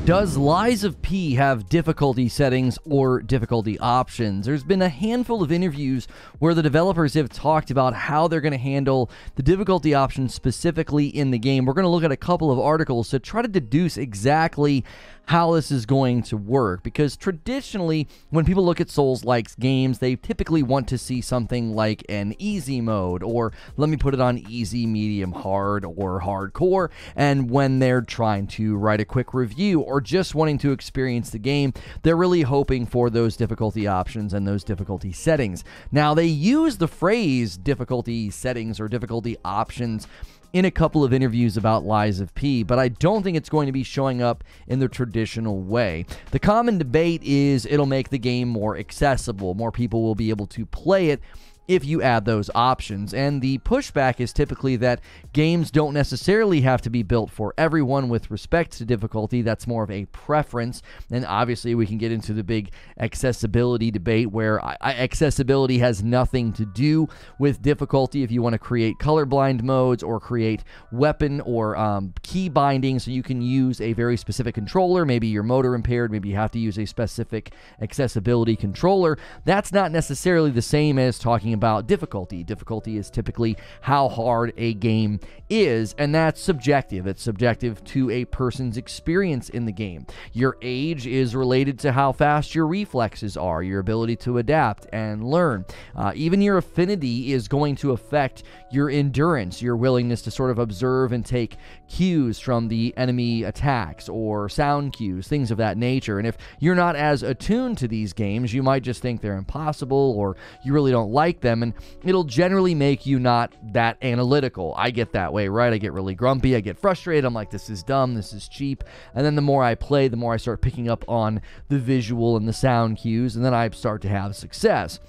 Does Lies of P have difficulty settings or difficulty options? There's been a handful of interviews where the developers have talked about how they're going to handle the difficulty options specifically in the game. We're going to look at a couple of articles to try to deduce exactly how this is going to work, because traditionally when people look at Souls-like games, they typically want to see something like an easy mode, or let me put it on easy, medium, hard, or hardcore. And when they're trying to write a quick review or just wanting to experience the game, they're really hoping for those difficulty options and those difficulty settings. Now, they use the phrase difficulty settings or difficulty options in a couple of interviews about Lies of P, but I don't think it's going to be showing up in the traditional way. The common debate is it'll make the game more accessible. More people will be able to play it if you add those options. And the pushback is typically that games don't necessarily have to be built for everyone with respect to difficulty. That's more of a preference. And obviously we can get into the big accessibility debate where accessibility has nothing to do with difficulty. If you want to create colorblind modes or create weapon or key binding so you can use a very specific controller, maybe you're motor impaired, maybe you have to use a specific accessibility controller, that's not necessarily the same as talking about difficulty. Difficulty is typically how hard a game is, and that's subjective. It's subjective to a person's experience in the game. Your age is related to how fast your reflexes are, your ability to adapt and learn. Even your affinity is going to affect your endurance, your willingness to sort of observe and take cues from the enemy attacks or sound cues, things of that nature. And if you're not as attuned to these games, you might just think they're impossible or you really don't like them, and it'll generally make you not that analytical. I get that way, right? I get really grumpy, I get frustrated, I'm like, this is dumb, this is cheap, and then the more I play, the more I start picking up on the visual and the sound cues, and then I start to have success.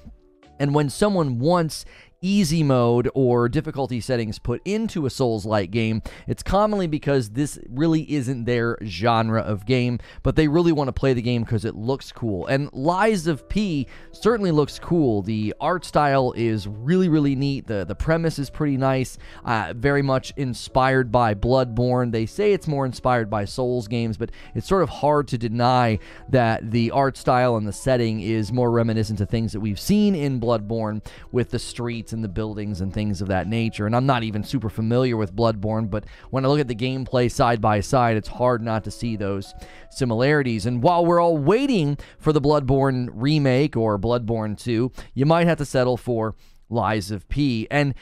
And when someone wants easy mode or difficulty settings put into a Souls-like game, it's commonly because this really isn't their genre of game, but they really want to play the game because it looks cool. And Lies of P certainly looks cool. The art style is really, really neat. The premise is pretty nice, very much inspired by Bloodborne. They say it's more inspired by Souls games, but it's sort of hard to deny that the art style and the setting is more reminiscent to things that we've seen in Bloodborne with the streets and the buildings and things of that nature. And I'm not even super familiar with Bloodborne, but when I look at the gameplay side by side, it's hard not to see those similarities. And while we're all waiting for the Bloodborne remake or Bloodborne 2, you might have to settle for Lies of P. And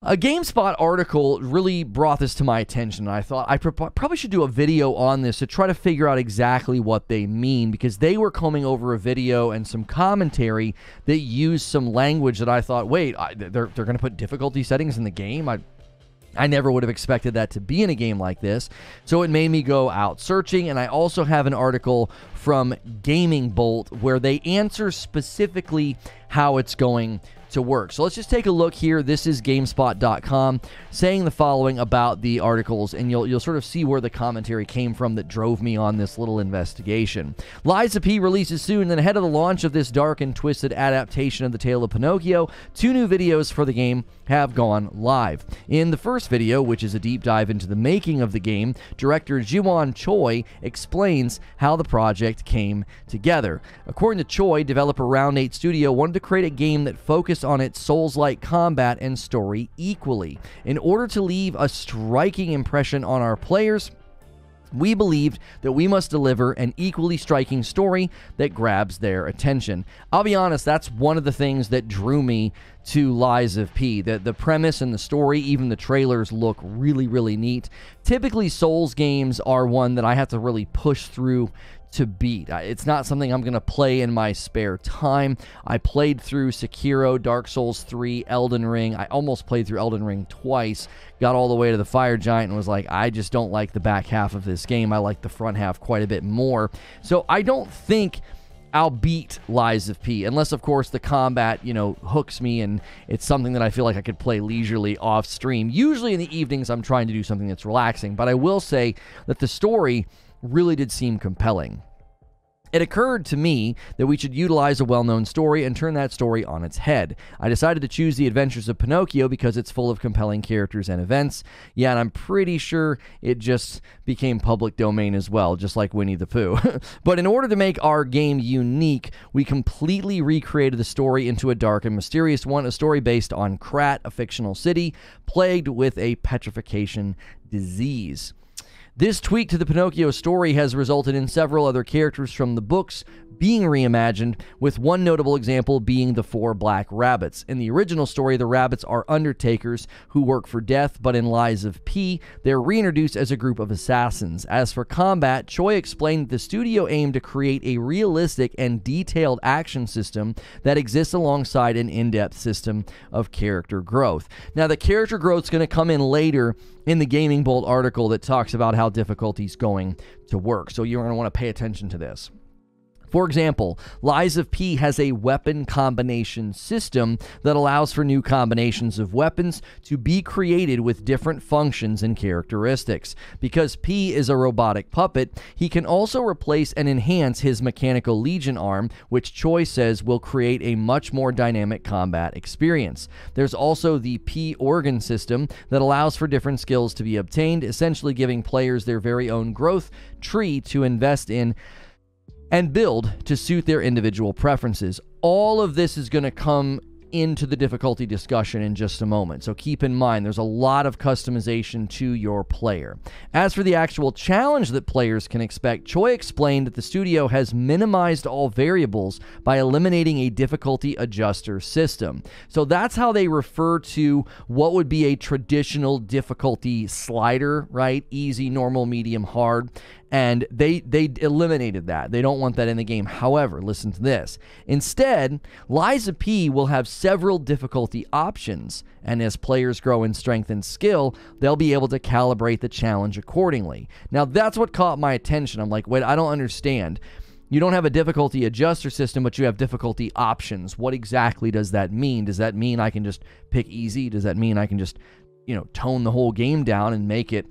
a GameSpot article really brought this to my attention, and I thought I probably should do a video on this to try to figure out exactly what they mean, because they were combing over a video and some commentary that used some language that I thought, wait, they're going to put difficulty settings in the game? I never would have expected that to be in a game like this. So it made me go out searching, and I also have an article from Gaming Bolt where they answer specifically how it's going to work. So let's just take a look here. This is GameSpot.com saying the following about the articles, and you'll sort of see where the commentary came from that drove me on this little investigation. Lies of P releases soon, and ahead of the launch of this dark and twisted adaptation of the tale of Pinocchio, 2 new videos for the game have gone live. In the first video, which is a deep dive into the making of the game, director Ji-won Choi explains how the project came together. According to Choi, developer Round8 Studio wanted to create a game that focused on its Souls-like combat and story equally. In order to leave a striking impression on our players, we believed that we must deliver an equally striking story that grabs their attention. I'll be honest, that's one of the things that drew me to Lies of P. The premise and the story, even the trailers, look really, really neat. Typically, Souls games are one that I have to really push through to beat. It's not something I'm going to play in my spare time. I played through Sekiro, Dark Souls 3, Elden Ring. I almost played through Elden Ring twice, got all the way to the Fire Giant and was like, I just don't like the back half of this game. I like the front half quite a bit more. So I don't think I'll beat Lies of P, unless, of course, the combat, hooks me and it's something that I feel like I could play leisurely off stream. Usually in the evenings, I'm trying to do something that's relaxing, but I will say that the story really did seem compelling. It occurred to me that we should utilize a well-known story and turn that story on its head. I decided to choose The Adventures of Pinocchio because it's full of compelling characters and events. Yeah, and I'm pretty sure it just became public domain as well, just like Winnie the Pooh. But in order to make our game unique, we completely recreated the story into a dark and mysterious one, a story based on Krat, a fictional city plagued with a petrification disease. This tweak to the Pinocchio story has resulted in several other characters from the books being reimagined, with one notable example being the 4 black rabbits. In the original story, the rabbits are undertakers who work for death, but in Lies of P, they're reintroduced as a group of assassins. As for combat, Choi explained that the studio aimed to create a realistic and detailed action system that exists alongside an in-depth system of character growth. Now, the character growth is going to come in later in the Gaming Bolt article that talks about how difficulty is going to work, so you're going to want to pay attention to this. For example, Lies of P has a weapon combination system that allows for new combinations of weapons to be created with different functions and characteristics. Because P is a robotic puppet, he can also replace and enhance his mechanical legion arm, which Choi says will create a much more dynamic combat experience. There's also the P organ system that allows for different skills to be obtained, essentially giving players their very own growth tree to invest in and build to suit their individual preferences. All of this is going to come into the difficulty discussion in just a moment, so keep in mind there's a lot of customization to your player. As for the actual challenge that players can expect, Choi explained that the studio has minimized all variables by eliminating a difficulty adjuster system. So that's how they refer to what would be a traditional difficulty slider, right? Easy, normal, medium, hard. And they eliminated that. They don't want that in the game. However, listen to this. Instead, Lies of P will have several difficulty options, and as players grow in strength and skill, they'll be able to calibrate the challenge accordingly. Now, that's what caught my attention. I'm like, wait, I don't understand. You don't have a difficulty adjuster system, but you have difficulty options. What exactly does that mean? Does that mean I can just pick easy? Does that mean I can just, tone the whole game down and make it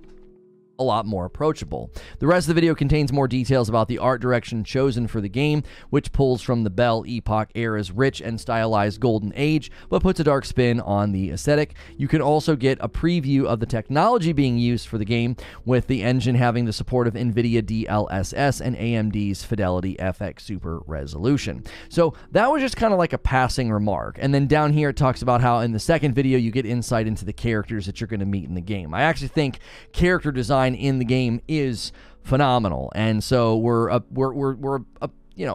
a lot more approachable? The rest of the video contains more details about the art direction chosen for the game, which pulls from the Belle Epoch era's rich and stylized golden age, but puts a dark spin on the aesthetic. You can also get a preview of the technology being used for the game, with the engine having the support of NVIDIA DLSS and AMD's Fidelity FX Super Resolution. So that was just kind of like a passing remark. And then down here it talks about how in the second video you get insight into the characters that you're going to meet in the game. I actually think character design in the game is phenomenal, and so we're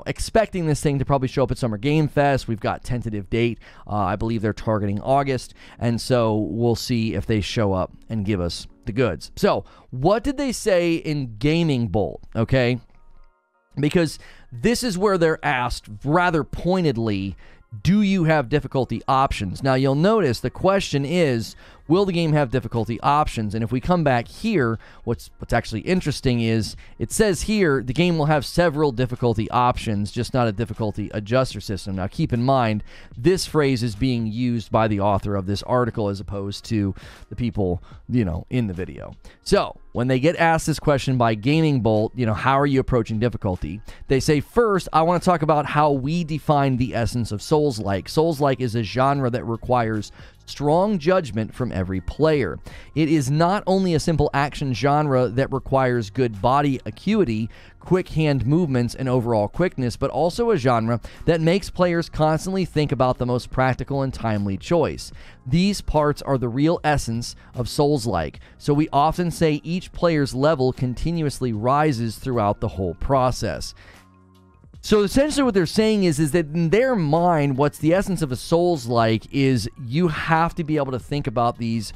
expecting this thing to probably show up at Summer Game Fest. We've got tentative date. I believe they're targeting August, and so we'll see if they show up and give us the goods. So what did they say in Gaming Bolt? Okay, because this is where they're asked rather pointedly, do you have difficulty options? Now, you'll notice the question is, will the game have difficulty options? And if we come back here, what's actually interesting is it says here the game will have several difficulty options, just not a difficulty adjuster system. Now, keep in mind, this phrase is being used by the author of this article as opposed to the people, in the video. So when they get asked this question by Gaming Bolt, how are you approaching difficulty? They say, first, I want to talk about how we define the essence of Souls-like. Souls-like is a genre that requires strong judgment from every player. It is not only a simple action genre that requires good body acuity, quick hand movements, and overall quickness, but also a genre that makes players constantly think about the most practical and timely choice. These parts are the real essence of Souls-like, so we often say each player's level continuously rises throughout the whole process. So essentially what they're saying is that in their mind, what's the essence of a Souls-like is you have to be able to think about these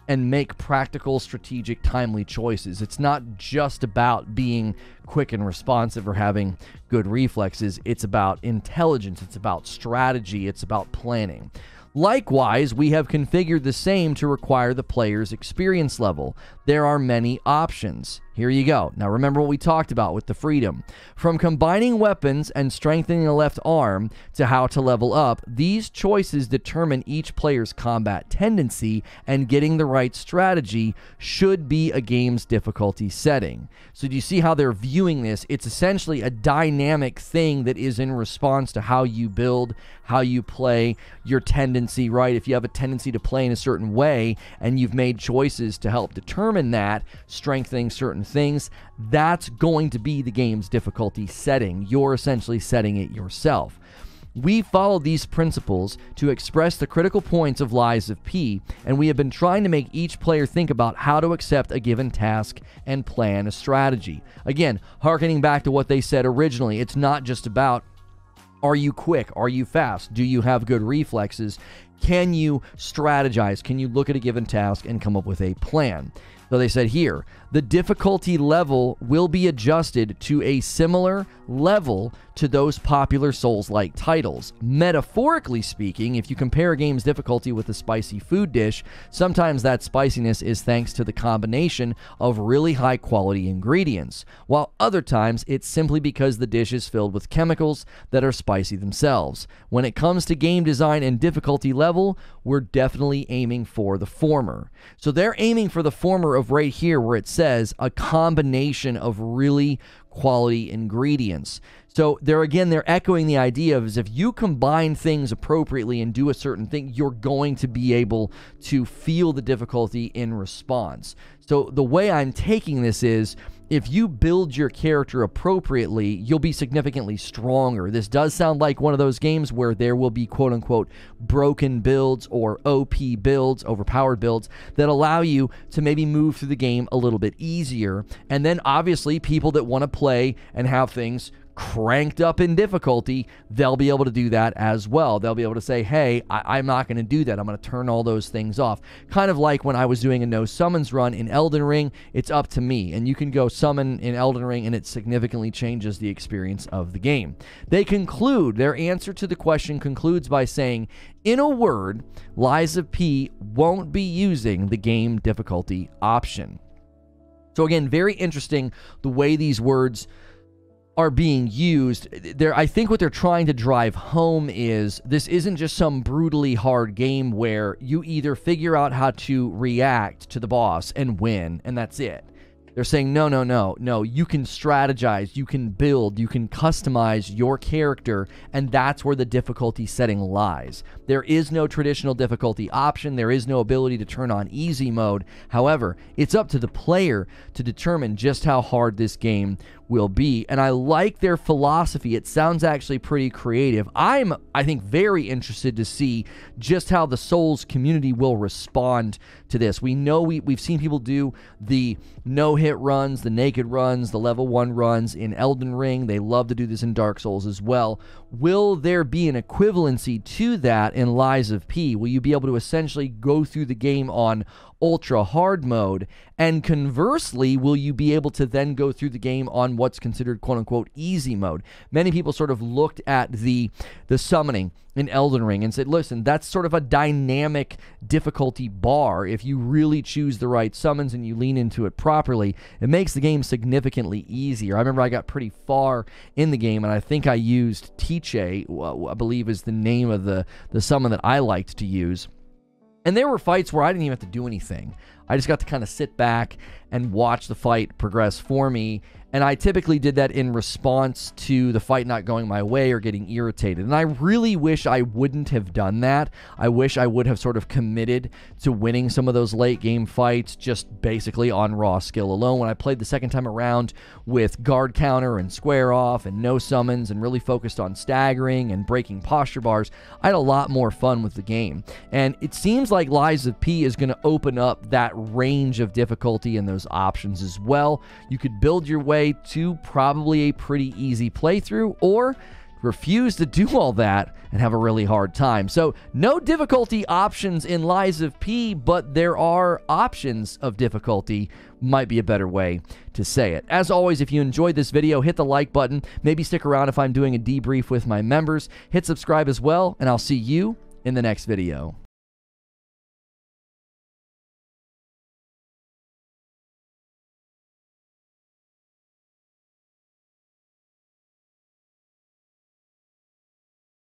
and make practical, strategic, timely choices. It's not just about being quick and responsive or having good reflexes. It's about intelligence. It's about strategy. It's about planning. Likewise, we have configured the same to require the player's experience level. There are many options. Here you go. Now remember what we talked about with the freedom. From combining weapons and strengthening the left arm to how to level up, these choices determine each player's combat tendency, and getting the right strategy should be a game's difficulty setting. So do you see how they're viewing this? It's essentially a dynamic thing that is in response to how you build, how you play, your tendency, right? If you have a tendency to play in a certain way and you've made choices to help determine that, strengthening certain things, that's going to be the game's difficulty setting. You're essentially setting it yourself. We follow these principles to express the critical points of Lies of P, and we have been trying to make each player think about how to accept a given task and plan a strategy. Again, hearkening back to what they said originally, it's not just about, are you quick? Are you fast? Do you have good reflexes? Can you strategize? Can you look at a given task and come up with a plan? So they said here, the difficulty level will be adjusted to a similar level to those popular Souls-like titles. Metaphorically speaking, if you compare a game's difficulty with a spicy food dish, sometimes that spiciness is thanks to the combination of really high quality ingredients, while other times it's simply because the dish is filled with chemicals that are spicy themselves. When it comes to game design and difficulty level, we're definitely aiming for the former. So they're aiming for the former of right here where it says a combination of really quality ingredients. So they're echoing the idea of if you combine things appropriately and do a certain thing, you're going to be able to feel the difficulty in response. So the way I'm taking this is, if you build your character appropriately, you'll be significantly stronger. This does sound like one of those games where there will be quote-unquote broken builds or OP builds, overpowered builds, that allow you to maybe move through the game a little bit easier. And then obviously people that want to play and have things cranked up in difficulty, they'll be able to do that as well. They'll be able to say, hey, I'm not going to do that. I'm going to turn all those things off. Kind of like when I was doing a no summons run in Elden Ring, it's up to me. And you can go summon in Elden Ring and it significantly changes the experience of the game. They conclude, their answer to the question concludes by saying, in a word, Lies of P won't be using the game difficulty option. So again, very interesting the way these words are being used. I think what they're trying to drive home is this isn't just some brutally hard game where you either figure out how to react to the boss and win, and that's it. They're saying, no, you can strategize, you can build, you can customize your character, and that's where the difficulty setting lies. There is no traditional difficulty option, there is no ability to turn on easy mode. However, it's up to the player to determine just how hard this game will be, and I like their philosophy. It sounds actually pretty creative. I think, very interested to see just how the Souls community will respond to this. We know we've seen people do the no-hit runs, the naked runs, the level 1 runs in Elden Ring. They love to do this in Dark Souls as well. Will there be an equivalency to that in Lies of P? Will you be able to essentially go through the game on ultra hard mode, and conversely, will you be able to then go through the game on what's considered quote-unquote easy mode? Many people sort of looked at the summoning in Elden Ring and said, listen, that's sort of a dynamic difficulty bar. If you really choose the right summons and you lean into it properly, it makes the game significantly easier. I remember I got pretty far in the game, and I think I used Tiche, I believe is the name of the summon that I liked to use. And there were fights where I didn't even have to do anything. I just got to kind of sit back and watch the fight progress for me. And I typically did that in response to the fight not going my way or getting irritated. And I really wish I wouldn't have done that. I wish I would have sort of committed to winning some of those late game fights just basically on raw skill alone. When I played the second time around with guard counter and square off and no summons and really focused on staggering and breaking posture bars, I had a lot more fun with the game. And it seems like Lies of P is going to open up that range of difficulty and those options as well. You could build your way to probably a pretty easy playthrough, or refuse to do all that and have a really hard time. So no difficulty options in Lies of P, but there are options of difficulty, might be a better way to say it. As always, if you enjoyed this video, hit the like button. Maybe stick around if I'm doing a debrief with my members. Hit subscribe as well, and I'll see you in the next video.